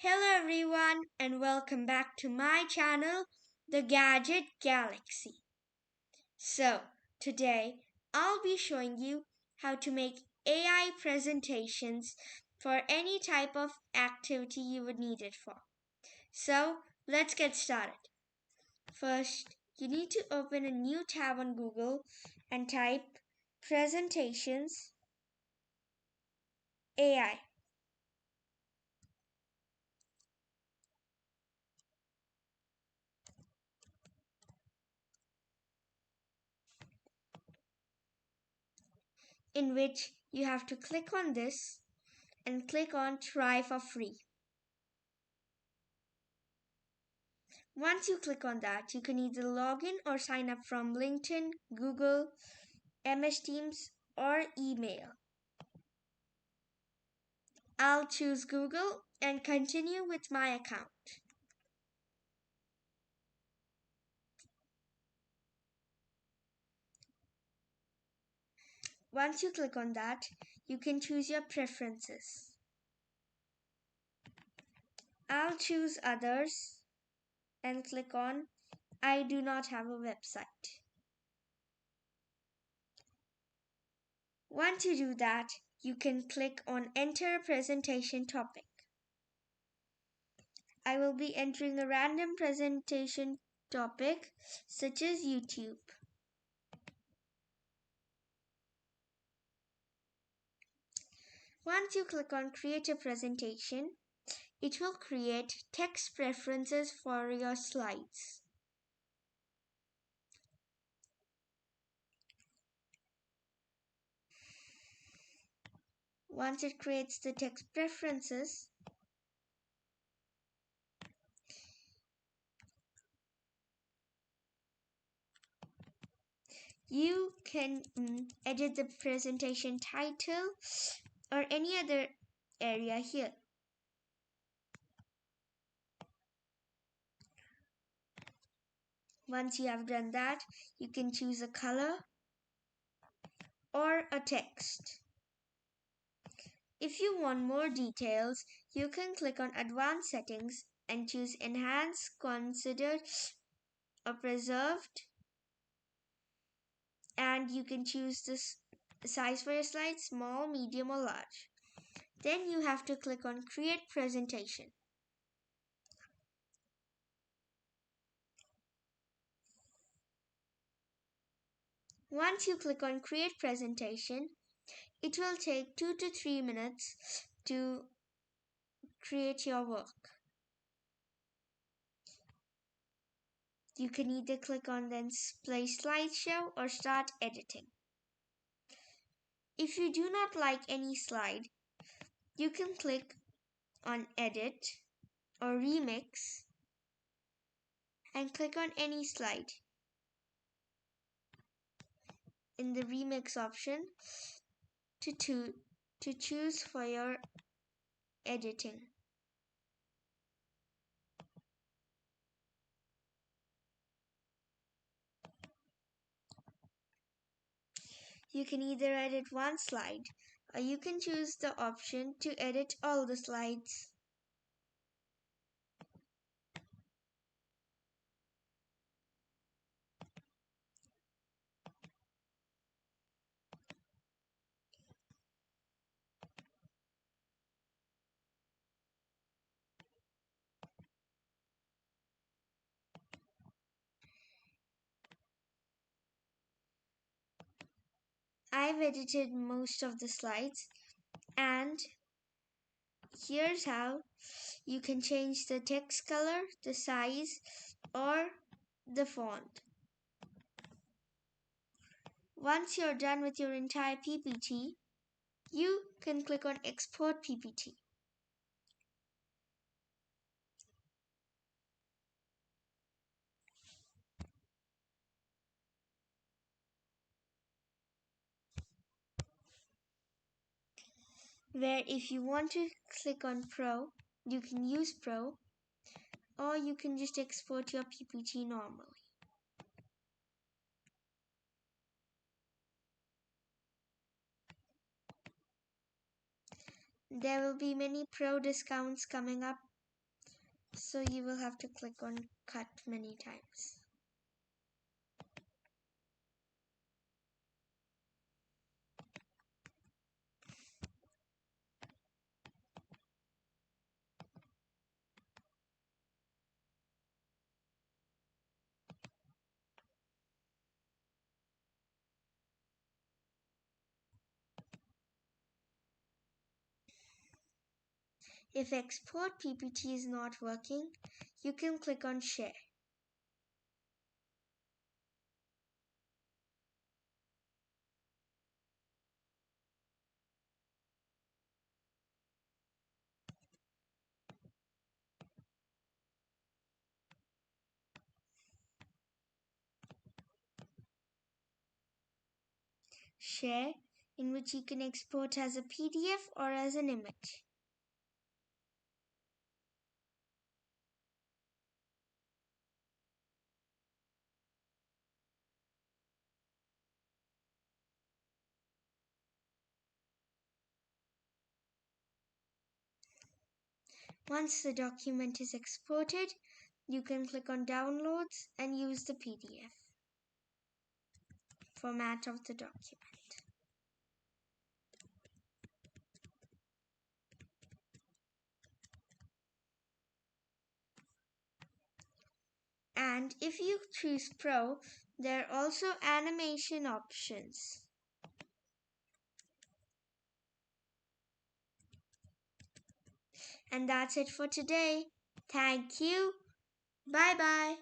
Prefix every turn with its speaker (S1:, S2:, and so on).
S1: Hello everyone and welcome back to my channel, The Gadget Galaxy. So, today I'll be showing you how to make AI presentations for any type of activity you would need it for. So, let's get started. First, you need to open a new tab on Google and type presentations AI. In which you have to click on this and click on try for free. Once you click on that, you can either log in or sign up from LinkedIn, Google, MS Teams, or email. I'll choose Google and continue with my account. Once you click on that, you can choose your preferences. I'll choose others and click on I do not have a website. Once you do that, you can click on enter presentation topic. I will be entering a random presentation topic such as YouTube. Once you click on create a presentation, it will create text preferences for your slides. Once it creates the text preferences, you can edit the presentation title or any other area here. Once you have done that, you can choose a color or a text. If you want more details, you can click on Advanced Settings and choose Enhance, Considered, or Preserved. And you can choose this size for your slide, small, medium, or large. Then you have to click on Create Presentation. Once you click on Create Presentation, it will take 2 to 3 minutes to create your work. You can either click on then play slideshow or start editing. If you do not like any slide, you can click on edit or remix and click on any slide. In the remix option to choose for your editing. You can either edit one slide or you can choose the option to edit all the slides. I've edited most of the slides, and here's how you can change the text color, the size, or the font. Once you're done with your entire PPT, you can click on Export PPT. Where if you want to click on Pro, you can use Pro, or you can just export your PPT normally. There will be many Pro discounts coming up So you will have to click on cut many times. If export PPT is not working, you can click on share. Share, in which you can export as a PDF or as an image. Once the document is exported, you can click on Downloads and use the PDF format of the document. And if you choose Pro, there are also animation options. And that's it for today. Thank you. Bye bye.